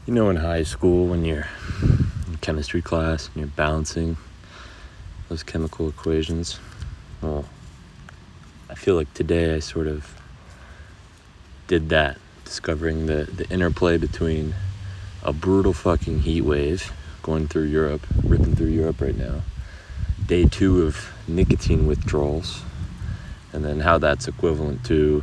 You know, in high school when you're in chemistry class and you're balancing those chemical equations, well, I feel like today I sort of did that, discovering the interplay between a brutal fucking heat wave going through Europe, ripping through Europe right now, day 2 of nicotine withdrawals, and then how that's equivalent to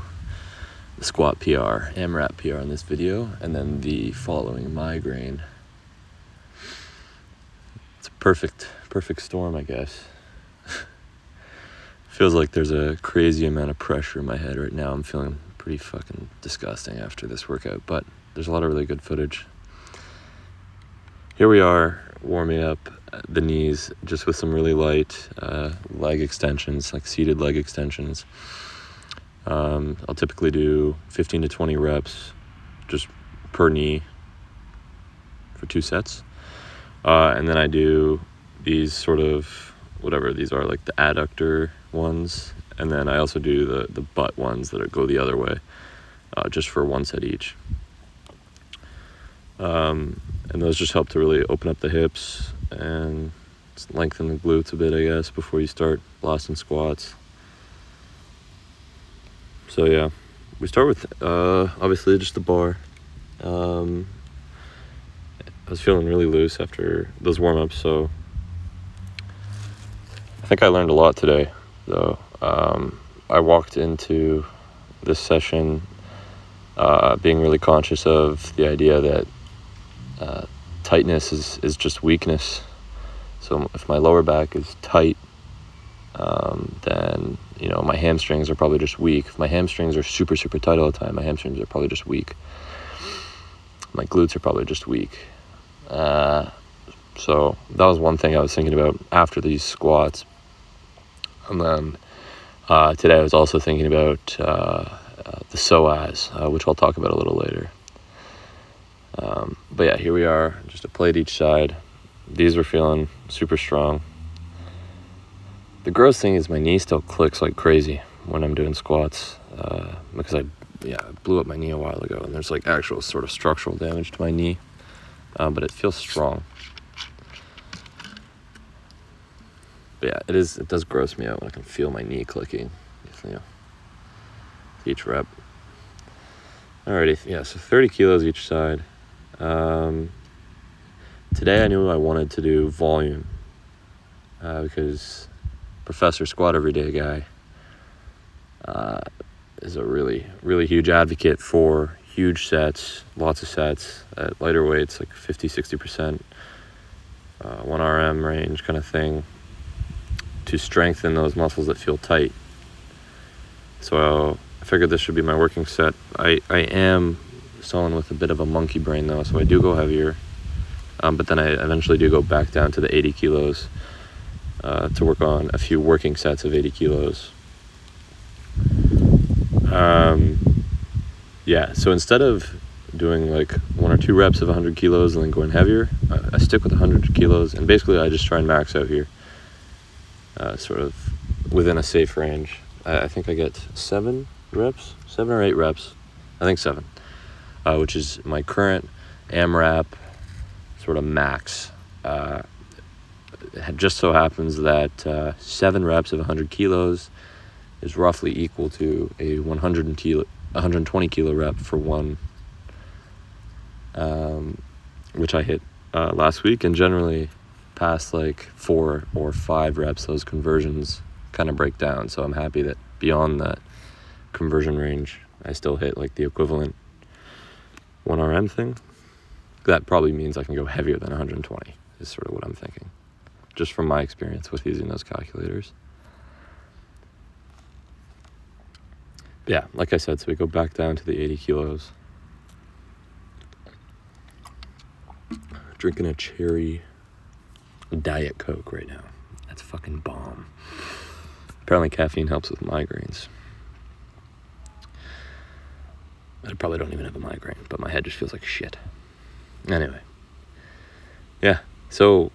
the squat PR, AMRAP PR in this video, and then the following migraine. It's a perfect storm, I guess. Feels like there's a crazy amount of pressure in my head right now. I'm feeling pretty fucking disgusting after this workout, but there's a lot of really good footage. Here we are warming up the knees just with some really light leg extensions, like seated leg extensions. I'll typically do 15 to 20 reps just per knee for 2 sets. And then I do these sort of, whatever these are, like the adductor ones. And then I also do the butt ones that go the other way, just for 1 set each. And those just help to really open up the hips and lengthen the glutes a bit, I guess, before you start blasting squats. So yeah, we start with obviously just the bar. I was feeling really loose after those warm-ups, so I think I learned a lot today, though. I walked into this session being really conscious of the idea that tightness is just weakness. So if my lower back is tight, then, you know, my hamstrings are probably just weak. If my hamstrings are super tight all the time, my hamstrings are probably just weak. My glutes are probably just weak. So that was one thing I was thinking about after these squats. And then today I was also thinking about the soaz, which I'll talk about a little later. But yeah, here we are, just a plate each side. These were feeling super strong. The gross thing is my knee still clicks like crazy when I'm doing squats, because I blew up my knee a while ago, and there's like actual sort of structural damage to my knee, but it feels strong. But yeah, it does gross me out when I can feel my knee clicking, you know, each rep. Alrighty, yeah, so 30 kilos each side. Today I knew I wanted to do volume, because Professor Squat Everyday guy is a really huge advocate for huge sets, lots of sets at lighter weights, like 50-60%, 1 RM range kind of thing, to strengthen those muscles that feel tight. So I figured this should be my working set. I am someone with a bit of a monkey brain though, so I do go heavier, but then I eventually do go back down to the 80 kilos to work on a few working sets of 80 kilos. So instead of doing like 1 or 2 reps of 100 kilos and then going heavier, I stick with 100 kilos, and basically I just try and max out here, sort of within a safe range. I think I get 7 or 8 reps, I think 7, which is my current AMRAP sort of max. It just so happens that 7 reps of 100 kilos is roughly equal to a 120 kilo rep for 1, which I hit last week, and generally past like 4 or 5 reps, those conversions kind of break down. So I'm happy that beyond that conversion range, I still hit like the equivalent 1 RM thing. That probably means I can go heavier than 120 is sort of what I'm thinking, just from my experience with using those calculators. Yeah, like I said, so we go back down to the 80 kilos. Drinking a cherry Diet Coke right now. That's fucking bomb. Apparently caffeine helps with migraines. I probably don't even have a migraine, but my head just feels like shit. Anyway. Yeah, so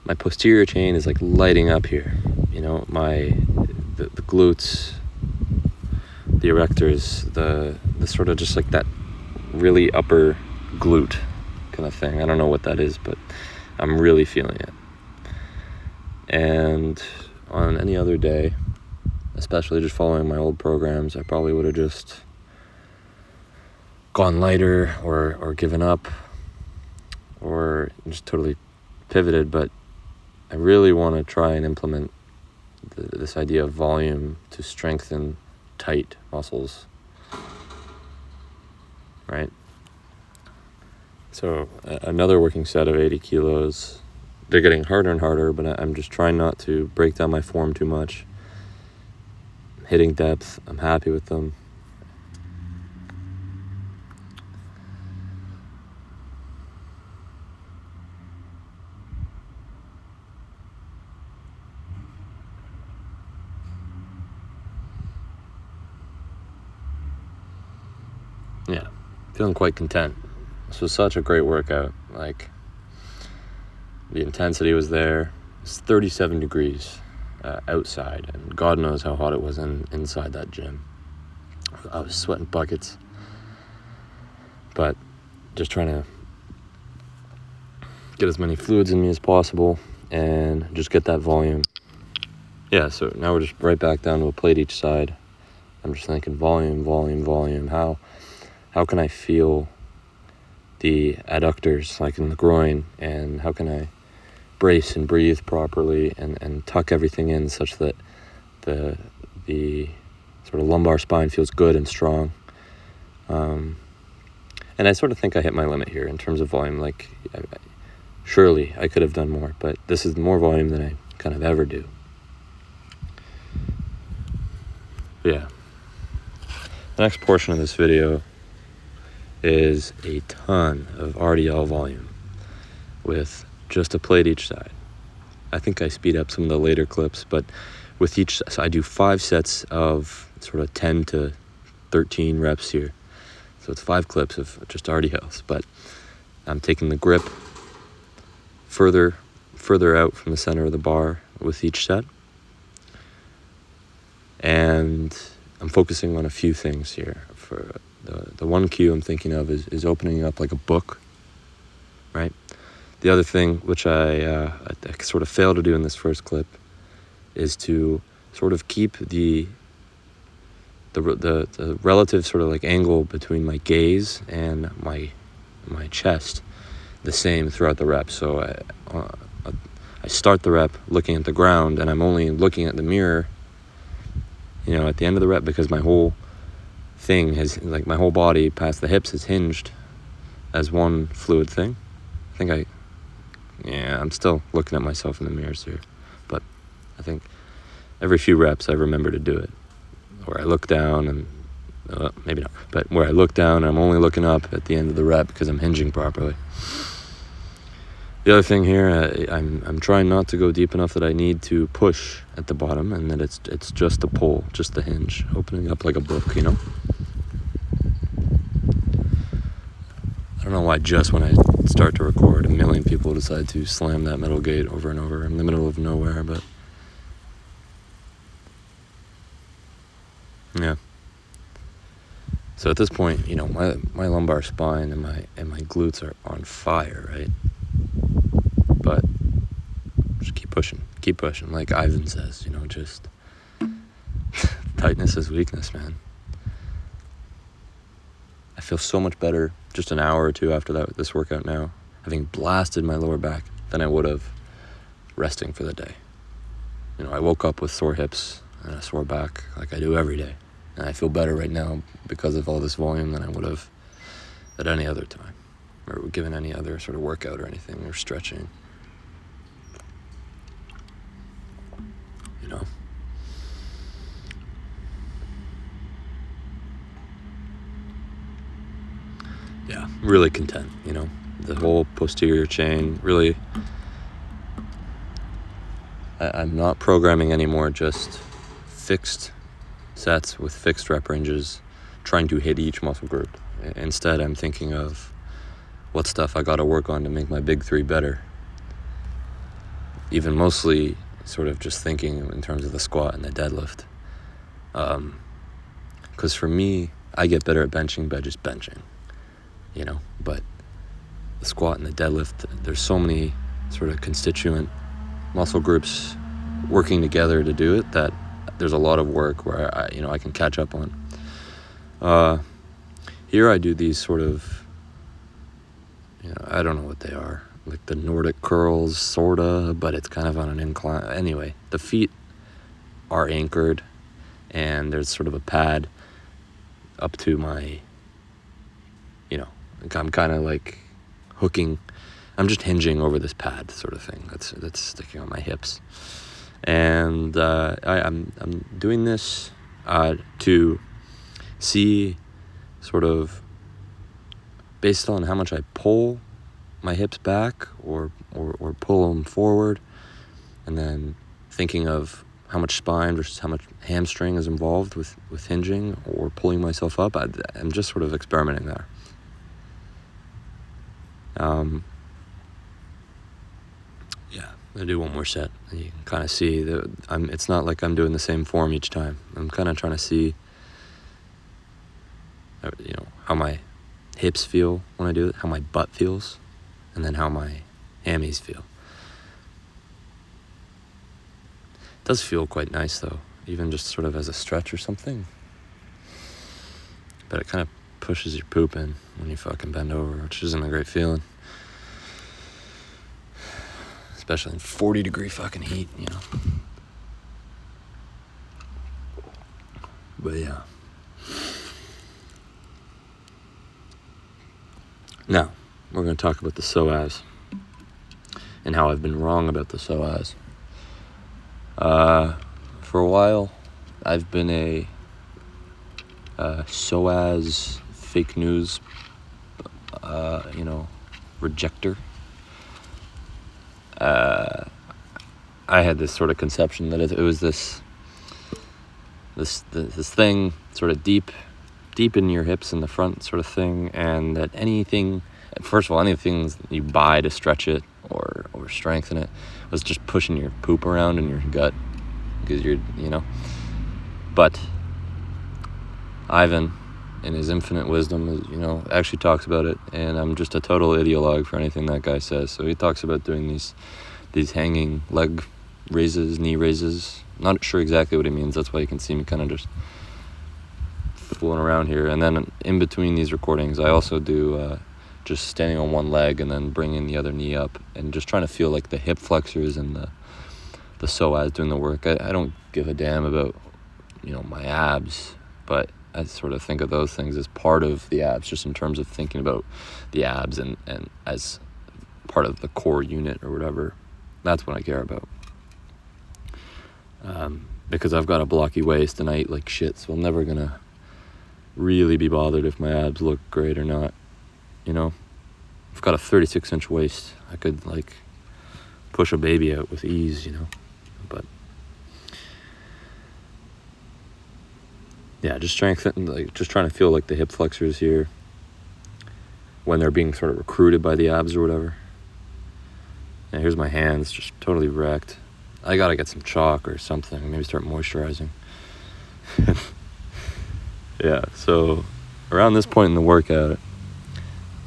my posterior chain is like lighting up here. You know, the glutes, the erectors, the sort of just like that really upper glute kind of thing. I don't know what that is, but I'm really feeling it. And on any other day, especially just following my old programs, I probably would have just gone lighter or given up or just totally pivoted. But I really want to try and implement this idea of volume to strengthen tight muscles, right? So another working set of 80 kilos, they're getting harder and harder, but I'm just trying not to break down my form too much. Hitting depth, I'm happy with them. Yeah, feeling quite content. This was such a great workout. Like, the intensity was there. It's 37 degrees outside, and God knows how hot it was inside that gym. I was sweating buckets, but just trying to get as many fluids in me as possible and just get that volume. Yeah, so now we're just right back down to a plate each side. I'm just thinking volume. How can I feel the adductors, like in the groin, and how can I brace and breathe properly and tuck everything in such that the sort of lumbar spine feels good and strong. And I sort of think I hit my limit here in terms of volume. Like, surely I could have done more, but this is more volume than I kind of ever do. But yeah. The next portion of this video is a ton of RDL volume with just a plate each side. I think I speed up some of the later clips, but with each, so I do 5 sets of sort of 10 to 13 reps here. So it's 5 clips of just RDLs, but I'm taking the grip further out from the center of the bar with each set. And I'm focusing on a few things here. For the one cue I'm thinking of is opening up like a book, right? The other thing, which I sort of failed to do in this first clip, is to sort of keep the relative sort of like angle between my gaze and my chest the same throughout the rep. So I start the rep looking at the ground, and I'm only looking at the mirror, at the end of the rep, because my whole thing has, like, my whole body past the hips is hinged as one fluid thing. I'm still looking at myself in the mirrors here, but I think every few reps I remember to do it, where I look down and maybe not, but where I look down and I'm only looking up at the end of the rep because I'm hinging properly. The other thing here, I'm trying not to go deep enough that I need to push at the bottom, and that it's just a pull, just the hinge, opening up like a book, I don't know why just when I start to record, a million people decide to slam that metal gate over and over in the middle of nowhere, but yeah. So at this point, my lumbar spine and my glutes are on fire, right? But just keep pushing. Like Ivan says, just tightness is weakness, man. I feel so much better just an hour or two after this workout now, having blasted my lower back, than I would have resting for the day. I woke up with sore hips and a sore back like I do every day. And I feel better right now because of all this volume than I would have at any other time, or given any other sort of workout or anything, or stretching. Yeah, really content, the whole posterior chain, really. I'm not programming anymore, just fixed sets with fixed rep ranges, trying to hit each muscle group. Instead, I'm thinking of what stuff I got to work on to make my big 3 better. Even mostly sort of just thinking in terms of the squat and the deadlift. Because for me, I get better at benching by just benching. but the squat and the deadlift, there's so many sort of constituent muscle groups working together to do it that there's a lot of work where I can catch up on. Here I do these sort of, I don't know what they are, like the Nordic curls, sorta, but it's kind of on an incline. Anyway, the feet are anchored, and there's sort of a pad up to my, I'm kind of like hooking. I'm just hinging over this pad, sort of thing. That's sticking on my hips, and I'm doing this to see, sort of, based on how much I pull my hips back or pull them forward, and then thinking of how much spine versus how much hamstring is involved with hinging or pulling myself up. I'm just sort of experimenting there. I'll do one more set. You can kind of see that it's not like I'm doing the same form each time. I'm kind of trying to see, how my hips feel when I do it, how my butt feels, and then how my hammies feel. It does feel quite nice though, even just sort of as a stretch or something. But it kind of pushes your poop in when you fucking bend over, which isn't a great feeling. Especially in 40-degree fucking heat, But yeah. Now, we're going to talk about the soaz and how I've been wrong about the soaz. For a while, I've been a soaz fake news, rejecter. I had this sort of conception that it was this thing sort of deep in your hips in the front sort of thing, and that anything you buy to stretch it or strengthen it was just pushing your poop around in your gut, because but Ivan, in his infinite wisdom, actually talks about it, and I'm just a total ideologue for anything that guy says. So he talks about doing these hanging leg raises, knee raises. Not sure exactly what he means. That's why you can see me kind of just fooling around here. And then in between these recordings, I also do just standing on one leg and then bringing the other knee up and just trying to feel like the hip flexors and the psoas doing the work. I don't give a damn about my abs, but I sort of think of those things as part of the abs, just in terms of thinking about the abs and as part of the core unit or whatever. That's what I care about. Because I've got a blocky waist and I eat like shit, so I'm never gonna really be bothered if my abs look great or not. I've got a 36-inch waist. I could push a baby out with ease, but yeah, just trying to feel like the hip flexors here when they're being sort of recruited by the abs or whatever. And here's my hands, just totally wrecked. I gotta get some chalk or something, maybe start moisturizing. Yeah, so around this point in the workout,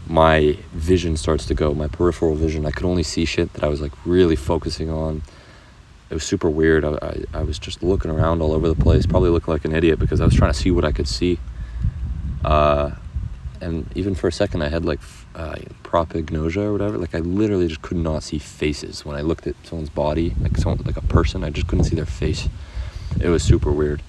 my vision starts to go, my peripheral vision. I could only see shit that I was really focusing on. It was super weird. I was just looking around all over the place, probably looking like an idiot because I was trying to see what I could see. And even for a second I had propagnosia or whatever. I literally just could not see faces when I looked at someone's body, like a person. I just couldn't see their face. It was super weird.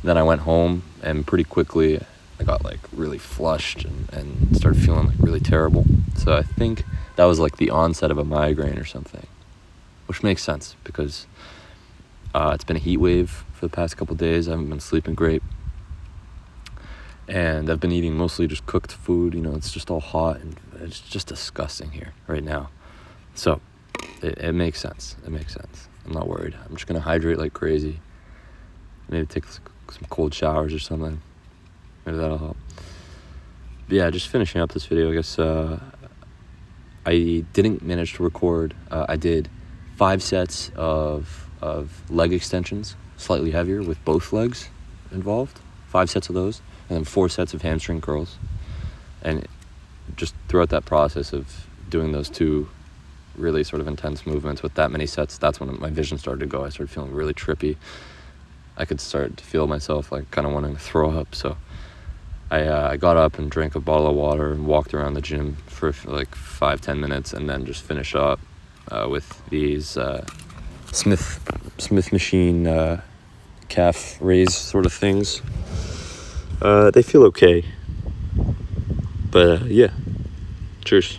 Then I went home, and pretty quickly I got really flushed and started feeling really terrible. So I think that was the onset of a migraine or something, which makes sense because it's been a heat wave for the past couple days. I haven't been sleeping great, and I've been eating mostly just cooked food. It's just all hot, and it's just disgusting here right now. So it makes sense. It makes sense. I'm not worried. I'm just gonna hydrate like crazy. Maybe take some cold showers or something. Maybe that'll help. But yeah, just finishing up this video, I guess I didn't manage to record. I did 5 sets of leg extensions, slightly heavier with both legs involved. 5 sets of those, and then 4 sets of hamstring curls. And just throughout that process of doing those two really sort of intense movements with that many sets, that's when my vision started to go. I started feeling really trippy. I could start to feel myself like kind of wanting to throw up. So I got up and drank a bottle of water and walked around the gym for like 5-10 minutes, and then just finished up with these Smith machine calf raise sort of things. They feel okay, but yeah, cheers.